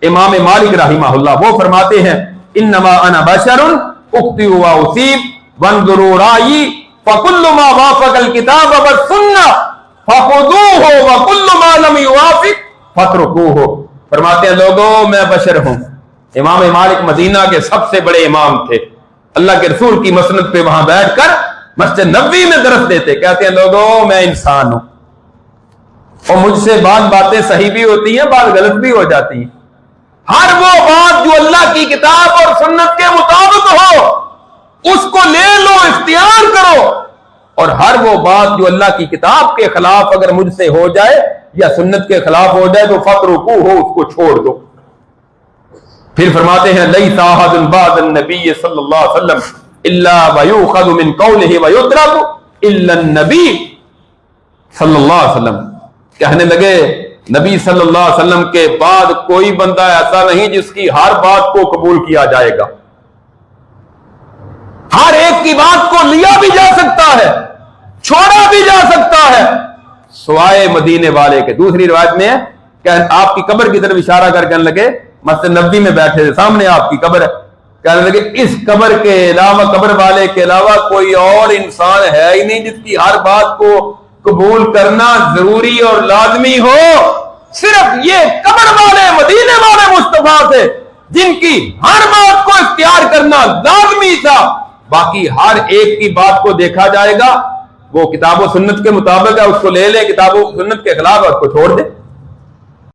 امام مالک رحمہ اللہ وہ فرماتے ہیں انما انا بشر اخطئ واصیب وانظروا رائی فکل ما وافق الکتاب والسنہ فخذوہ وکل ما لم یوافق فاترکوہ. فرماتے ہیں لوگوں میں بشر ہوں. امام مالک مدینہ کے سب سے بڑے امام تھے. اللہ کے رسول کی مسند پہ وہاں بیٹھ کر مسجد نبوی میں درس دیتے. کہتے ہیں لوگوں میں انسان ہوں اور مجھ سے بعض باتیں صحیح بھی ہوتی ہیں بعض غلط بھی ہو جاتی ہیں. ہر وہ بات جو اللہ کی کتاب اور سنت کے مطابق ہو اس کو لے لو, اختیار کرو, اور ہر وہ بات جو اللہ کی کتاب کے خلاف اگر مجھ سے ہو جائے یا سنت کے خلاف ہو جائے تو فاترکوہ اس کو چھوڑ دو. پھر فرماتے ہیں لیس احد بعد النبی صلی اللہ علیہ وسلم الا ویؤخذ من قولہ ویترک الا النبی صلی اللہ علیہ وسلم. کہنے لگے نبی صلی اللہ علیہ وسلم کے بعد کوئی بندہ ایسا نہیں جس کی ہر بات کو قبول کیا جائے گا. ہر ایک کی بات کو لیا بھی جا سکتا ہے چھوڑا بھی جا سکتا ہے سوائے مدینے والے کے. دوسری روایت میں ہے کہ آپ کی قبر کی طرف اشارہ کر کہنے لگے مسجد نبوی میں بیٹھے تھے سامنے آپ کی قبر ہے. کہنے لگے اس قبر کے علاوہ قبر والے کے علاوہ کوئی اور انسان ہے ہی نہیں جس کی ہر بات کو قبول کرنا ضروری اور لازمی ہو. صرف یہ قبر والے مدینے والے مصطفیٰ تھے جن کی ہر بات کو اختیار کرنا لازمی تھا. باقی ہر ایک کی بات کو دیکھا جائے گا وہ کتاب و سنت کے مطابق ہے اس کو لے لیں, کتاب و سنت کے خلاف ہے اس کو چھوڑ دیں.